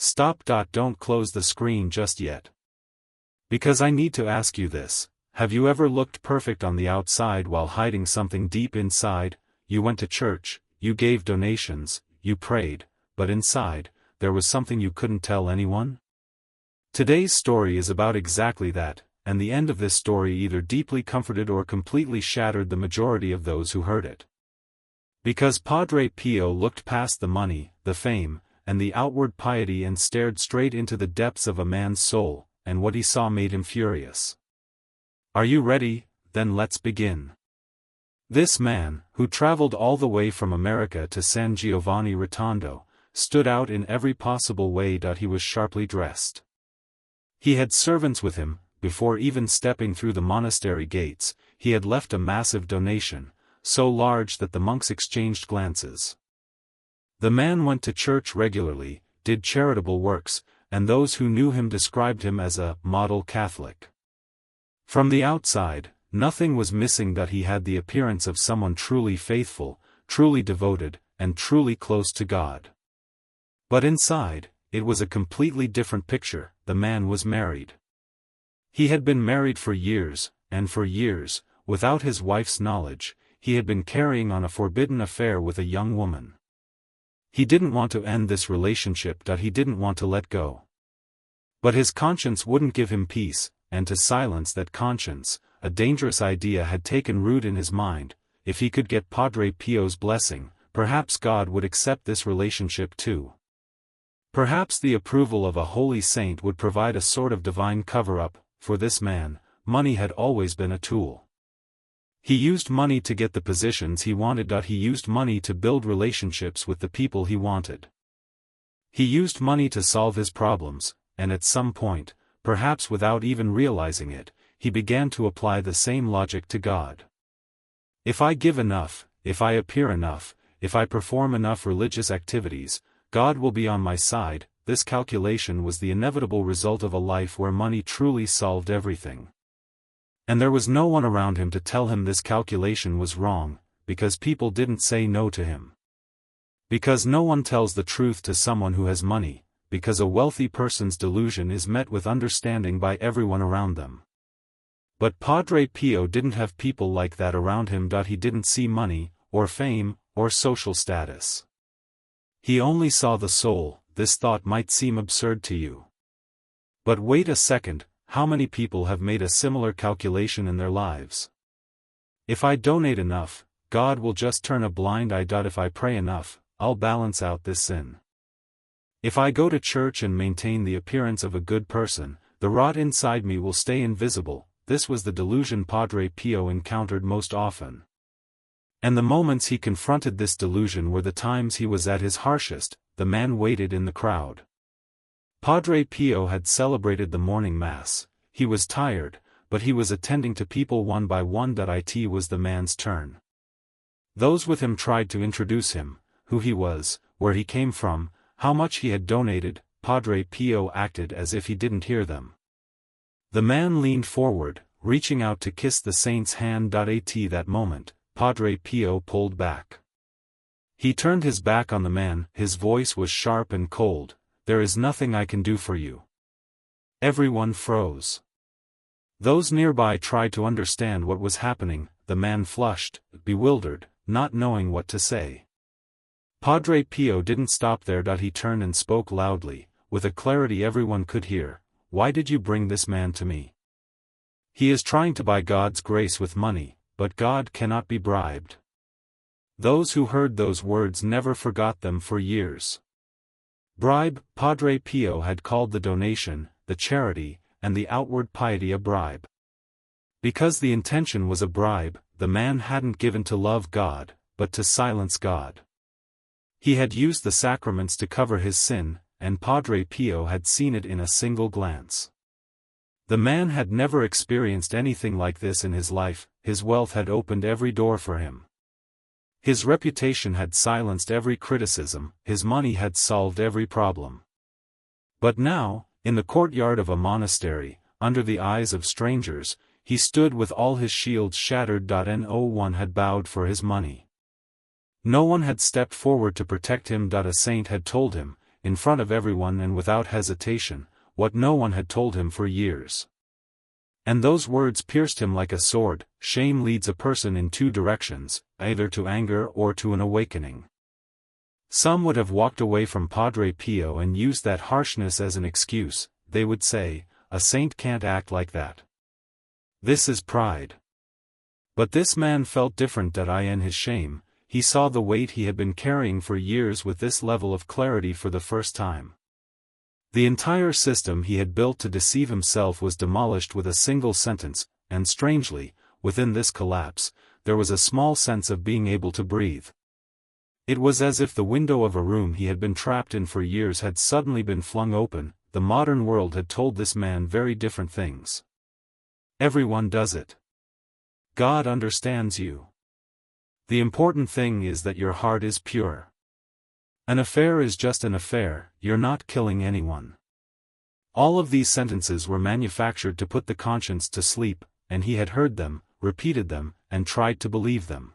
Stop. Don't close the screen just yet. Because I need to ask you this. Have you ever looked perfect on the outside while hiding something deep inside? You went to church, you gave donations, you prayed, but inside, there was something you couldn't tell anyone? Today's story is about exactly that, and the end of this story either deeply comforted or completely shattered the majority of those who heard it. Because Padre Pio looked past the money, the fame, and the outward piety and stared straight into the depths of a man's soul, and what he saw made him furious. Are you ready? Then let's begin. This man, who traveled all the way from America to San Giovanni Rotondo, stood out in every possible way. He was sharply dressed. He had servants with him. Before even stepping through the monastery gates, he had left a massive donation, so large that the monks exchanged glances. The man went to church regularly, did charitable works, and those who knew him described him as a model Catholic. From the outside, nothing was missing. He had the appearance of someone truly faithful, truly devoted, and truly close to God. But inside, it was a completely different picture. The man was married. He had been married for years, and for years, without his wife's knowledge, he had been carrying on a forbidden affair with a young woman. He didn't want to end this relationship. He didn't want to let go. But his conscience wouldn't give him peace, and to silence that conscience, a dangerous idea had taken root in his mind. If he could get Padre Pio's blessing, perhaps God would accept this relationship too. Perhaps the approval of a holy saint would provide a sort of divine cover-up. For this man, money had always been a tool. He used money to get the positions he wanted. He used money to build relationships with the people he wanted. He used money to solve his problems, and at some point, perhaps without even realizing it, he began to apply the same logic to God. If I give enough, if I appear enough, if I perform enough religious activities, God will be on my side. This calculation was the inevitable result of a life where money truly solved everything. And there was no one around him to tell him this calculation was wrong, because people didn't say no to him. Because no one tells the truth to someone who has money, because a wealthy person's delusion is met with understanding by everyone around them. But Padre Pio didn't have people like that around him. He didn't see money, or fame, or social status. He only saw the soul. This thought might seem absurd to you. But wait a second, how many people have made a similar calculation in their lives? If I donate enough, God will just turn a blind eye. If I pray enough, I'll balance out this sin. If I go to church and maintain the appearance of a good person, the rot inside me will stay invisible. This was the delusion Padre Pio encountered most often. And the moments he confronted this delusion were the times he was at his harshest. The man waited in the crowd. Padre Pio had celebrated the morning mass. He was tired, but he was attending to people one by one. It was the man's turn. Those with him tried to introduce him, who he was, where he came from, how much he had donated. Padre Pio acted as if he didn't hear them. The man leaned forward, reaching out to kiss the saint's hand. At that moment, Padre Pio pulled back. He turned his back on the man. His voice was sharp and cold. There is nothing I can do for you. Everyone froze. Those nearby tried to understand what was happening. The man flushed, bewildered, not knowing what to say. Padre Pio didn't stop there. He turned and spoke loudly, with a clarity everyone could hear. Why did you bring this man to me? He is trying to buy God's grace with money, but God cannot be bribed. Those who heard those words never forgot them for years. Bribe. Padre Pio had called the donation, the charity, and the outward piety a bribe. Because the intention was a bribe, the man hadn't given to love God, but to silence God. He had used the sacraments to cover his sin, and Padre Pio had seen it in a single glance. The man had never experienced anything like this in his life. His wealth had opened every door for him. His reputation had silenced every criticism. His money had solved every problem. But now, in the courtyard of a monastery, under the eyes of strangers, he stood with all his shields shattered. No one had bowed for his money. No one had stepped forward to protect him. A saint had told him, in front of everyone and without hesitation, what no one had told him for years. And those words pierced him like a sword. Shame leads a person in two directions, either to anger or to an awakening. Some would have walked away from Padre Pio and used that harshness as an excuse. They would say, "A saint can't act like that. This is pride." But this man felt different. In his shame, he saw the weight he had been carrying for years with this level of clarity for the first time. The entire system he had built to deceive himself was demolished with a single sentence, and strangely, within this collapse, there was a small sense of being able to breathe. It was as if the window of a room he had been trapped in for years had suddenly been flung open. The modern world had told this man very different things. Everyone does it. God understands you. The important thing is that your heart is pure. An affair is just an affair, you're not killing anyone. All of these sentences were manufactured to put the conscience to sleep, and he had heard them, repeated them, and tried to believe them.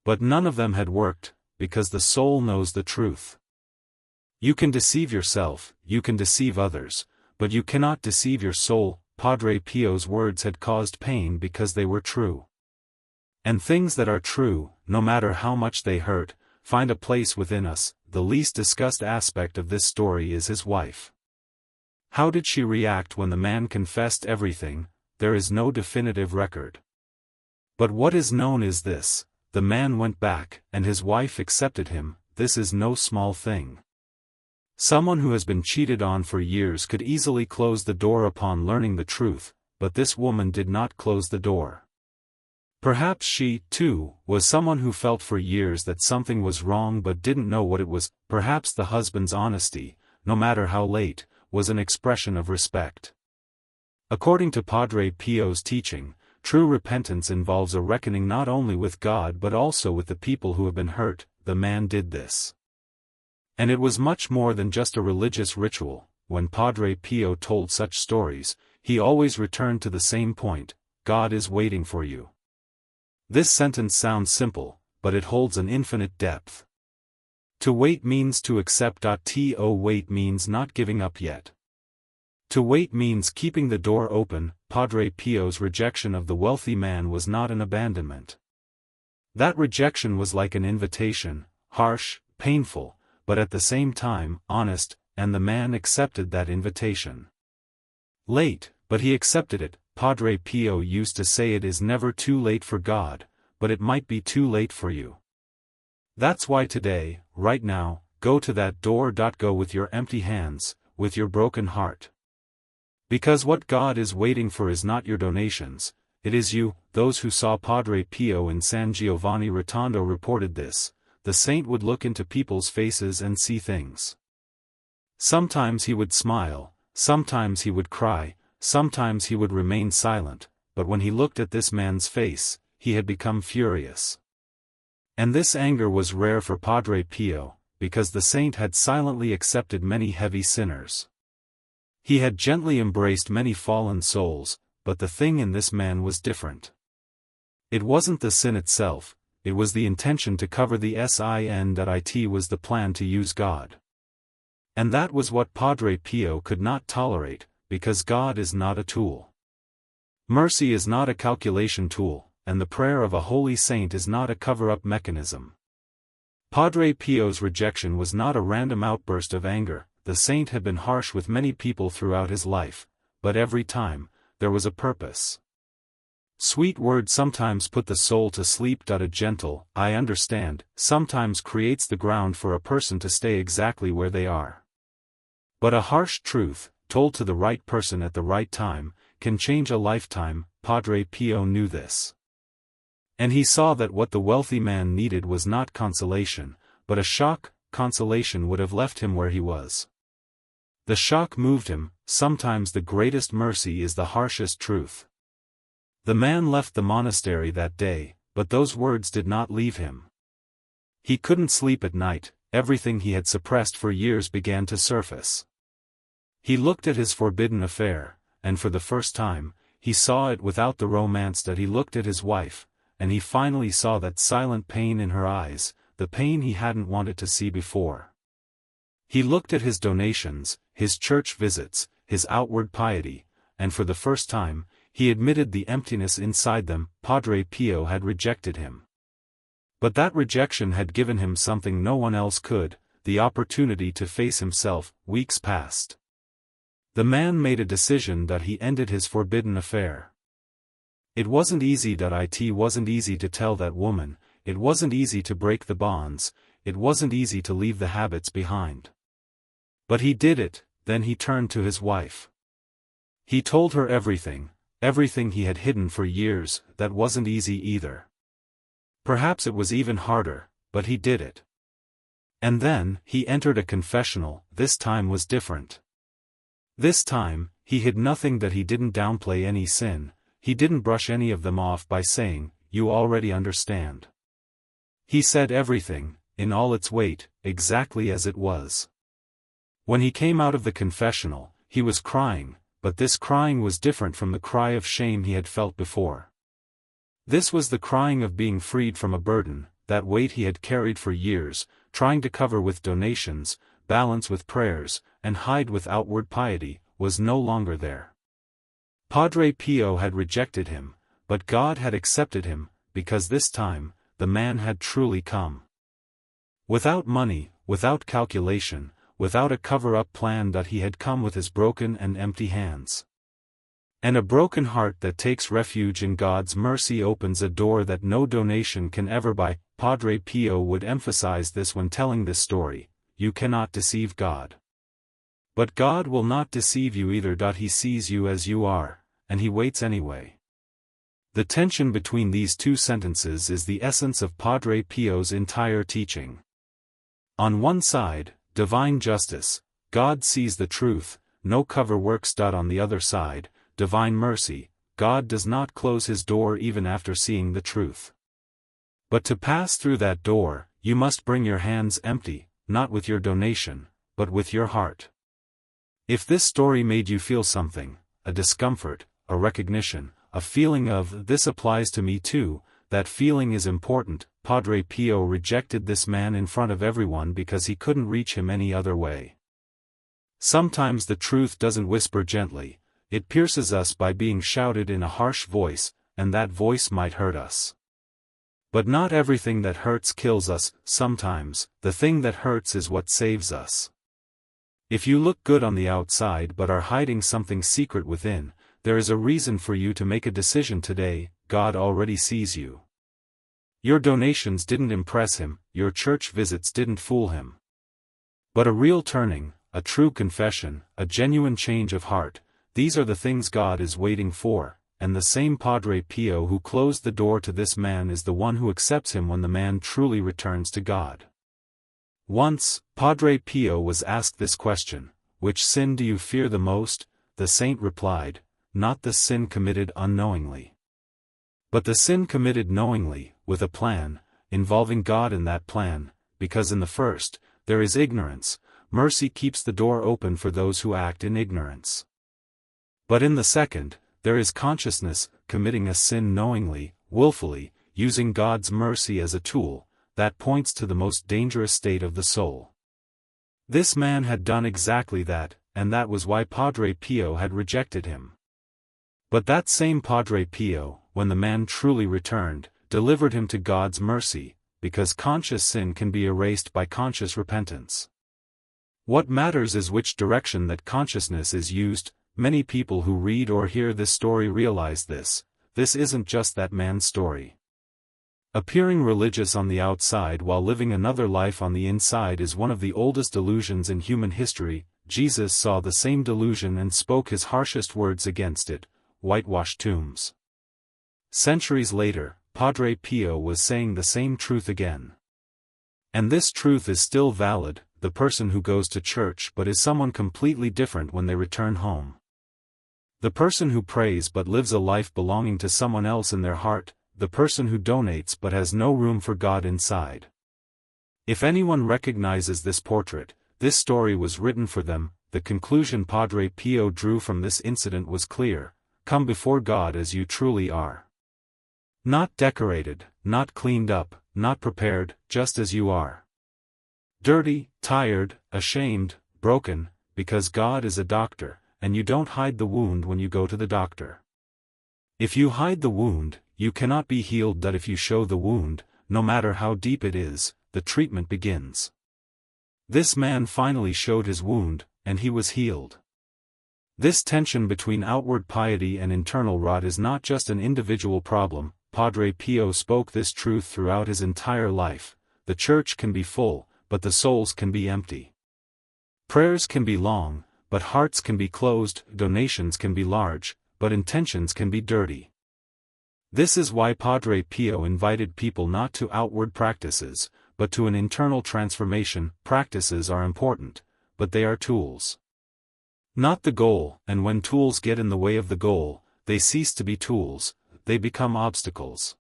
But none of them had worked, because the soul knows the truth. You can deceive yourself, you can deceive others, but you cannot deceive your soul. Padre Pio's words had caused pain because they were true. And things that are true, no matter how much they hurt, find a place within us. The least discussed aspect of this story is his wife. How did she react when the man confessed everything? There is no definitive record. But what is known is this: the man went back, and his wife accepted him. This is no small thing. Someone who has been cheated on for years could easily close the door upon learning the truth, but this woman did not close the door. Perhaps she, too, was someone who felt for years that something was wrong but didn't know what it was. Perhaps the husband's honesty, no matter how late, was an expression of respect. According to Padre Pio's teaching, true repentance involves a reckoning not only with God but also with the people who have been hurt. The man did this. And it was much more than just a religious ritual. When Padre Pio told such stories, he always returned to the same point: God is waiting for you. This sentence sounds simple, but it holds an infinite depth. To wait means to accept. To wait means not giving up yet. To wait means keeping the door open. Padre Pio's rejection of the wealthy man was not an abandonment. That rejection was like an invitation, harsh, painful, but at the same time, honest, and the man accepted that invitation. Late, but he accepted it. Padre Pio used to say it is never too late for God, but it might be too late for you. That's why today, right now, go to that door. Go with your empty hands, with your broken heart. Because what God is waiting for is not your donations, it is you. Those who saw Padre Pio in San Giovanni Rotondo reported this: the saint would look into people's faces and see things. Sometimes he would smile, sometimes he would cry, sometimes he would remain silent, but when he looked at this man's face, he had become furious. And this anger was rare for Padre Pio, because the saint had silently accepted many heavy sinners. He had gently embraced many fallen souls, but the thing in this man was different. It wasn't the sin itself, it was the intention to cover the sin. It was the plan to use God. And that was what Padre Pio could not tolerate, because God is not a tool. Mercy is not a calculation tool, and the prayer of a holy saint is not a cover-up mechanism. Padre Pio's rejection was not a random outburst of anger. The saint had been harsh with many people throughout his life, but every time, there was a purpose. Sweet words sometimes put the soul to sleep. A gentle, "I understand," sometimes creates the ground for a person to stay exactly where they are. But a harsh truth, told to the right person at the right time, can change a lifetime. Padre Pio knew this. And he saw that what the wealthy man needed was not consolation, but a shock. Consolation would have left him where he was. The shock moved him. Sometimes the greatest mercy is the harshest truth. The man left the monastery that day, but those words did not leave him. He couldn't sleep at night. Everything he had suppressed for years began to surface. He looked at his forbidden affair, and for the first time, he saw it without the romance. He looked at his wife, and he finally saw that silent pain in her eyes, the pain he hadn't wanted to see before. He looked at his donations, his church visits, his outward piety, and for the first time, he admitted the emptiness inside them. Padre Pio had rejected him. But that rejection had given him something no one else could, the opportunity to face himself. Weeks passed. The man made a decision that he ended his forbidden affair. It wasn't easy. It wasn't easy to tell that woman, it wasn't easy to break the bonds, it wasn't easy to leave the habits behind. But he did it. Then he turned to his wife. He told her everything he had hidden for years. That wasn't easy either. Perhaps it was even harder, but he did it. And then, he entered a confessional. This time was different. This time, he hid nothing. That he didn't downplay any sin, he didn't brush any of them off by saying, "You already understand." He said everything, in all its weight, exactly as it was. When he came out of the confessional, he was crying, but this crying was different from the cry of shame he had felt before. This was the crying of being freed from a burden, that weight he had carried for years, trying to cover with donations, balance with prayers, and hide with outward piety, was no longer there. Padre Pio had rejected him, but God had accepted him, because this time, the man had truly come. Without money, without calculation, without a cover-up plan, that he had come with his broken and empty hands. And a broken heart that takes refuge in God's mercy opens a door that no donation can ever buy. Padre Pio would emphasize this when telling this story: you cannot deceive God. But God will not deceive you either. He sees you as you are, and he waits anyway. The tension between these two sentences is the essence of Padre Pio's entire teaching. On one side, divine justice, God sees the truth, no cover works. On the other side, divine mercy, God does not close his door even after seeing the truth. But to pass through that door, you must bring your hands empty, not with your donation, but with your heart. If this story made you feel something, a discomfort, a recognition, a feeling of "this applies to me too," that feeling is important. Padre Pio rejected this man in front of everyone because he couldn't reach him any other way. Sometimes the truth doesn't whisper gently, it pierces us by being shouted in a harsh voice, and that voice might hurt us. But not everything that hurts kills us. Sometimes, the thing that hurts is what saves us. If you look good on the outside but are hiding something secret within, there is a reason for you to make a decision today. God already sees you. Your donations didn't impress him, your church visits didn't fool him. But a real turning, a true confession, a genuine change of heart, these are the things God is waiting for, and the same Padre Pio who closed the door to this man is the one who accepts him when the man truly returns to God. Once, Padre Pio was asked this question: which sin do you fear the most? The saint replied, not the sin committed unknowingly, but the sin committed knowingly, with a plan, involving God in that plan, because in the first, there is ignorance, mercy keeps the door open for those who act in ignorance. But in the second, there is consciousness, committing a sin knowingly, willfully, using God's mercy as a tool, that points to the most dangerous state of the soul. This man had done exactly that, and that was why Padre Pio had rejected him. But that same Padre Pio, when the man truly returned, delivered him to God's mercy, because conscious sin can be erased by conscious repentance. What matters is which direction that consciousness is used. Many people who read or hear this story realize this isn't just that man's story. Appearing religious on the outside while living another life on the inside is one of the oldest delusions in human history. Jesus saw the same delusion and spoke his harshest words against it: whitewashed tombs. Centuries later, Padre Pio was saying the same truth again. And this truth is still valid: the person who goes to church but is someone completely different when they return home. The person who prays but lives a life belonging to someone else in their heart, the person who donates but has no room for God inside. If anyone recognizes this portrait, this story was written for them. The conclusion Padre Pio drew from this incident was clear: come before God as you truly are. Not decorated, not cleaned up, not prepared, just as you are. Dirty, tired, ashamed, broken, because God is a doctor, and you don't hide the wound when you go to the doctor. If you hide the wound, you cannot be healed. That if you show the wound, no matter how deep it is, the treatment begins. This man finally showed his wound, and he was healed. This tension between outward piety and internal rot is not just an individual problem. Padre Pio spoke this truth throughout his entire life. The church can be full, but the souls can be empty. Prayers can be long, but hearts can be closed. Donations can be large, but intentions can be dirty. This is why Padre Pio invited people not to outward practices, but to an internal transformation. Practices are important, but they are tools, not the goal, and when tools get in the way of the goal, they cease to be tools, they become obstacles.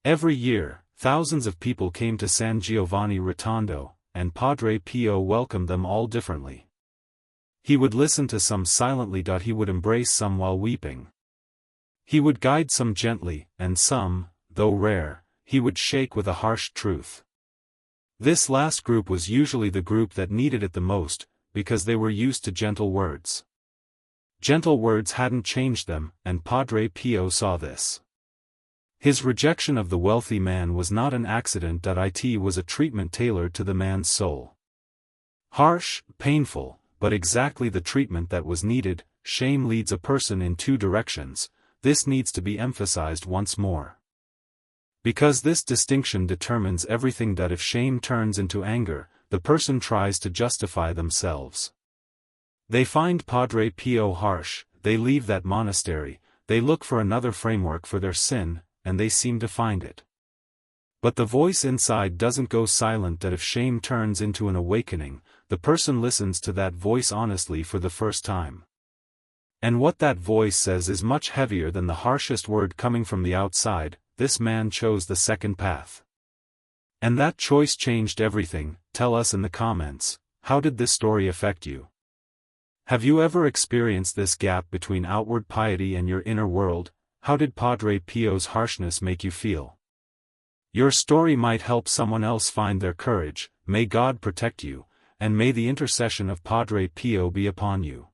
Every year, thousands of people came to San Giovanni Rotondo, and Padre Pio welcomed them all differently. He would listen to some silently. He would embrace some while weeping. He would guide some gently, and some, though rare, he would shake with a harsh truth. This last group was usually the group that needed it the most, because they were used to gentle words. Gentle words hadn't changed them, and Padre Pio saw this. His rejection of the wealthy man was not an accident. It was a treatment tailored to the man's soul. Harsh, painful, but exactly the treatment that was needed. Shame leads a person in two directions. This needs to be emphasized once more, because this distinction determines everything. If shame turns into anger, the person tries to justify themselves. They find Padre Pio harsh, they leave that monastery, they look for another framework for their sin, and they seem to find it. But the voice inside doesn't go silent. If shame turns into an awakening, the person listens to that voice honestly for the first time. And what that voice says is much heavier than the harshest word coming from the outside. This man chose the second path. And that choice changed everything. Tell us in the comments, how did this story affect you? Have you ever experienced this gap between outward piety and your inner world? How did Padre Pio's harshness make you feel? Your story might help someone else find their courage. May God protect you, and may the intercession of Padre Pio be upon you.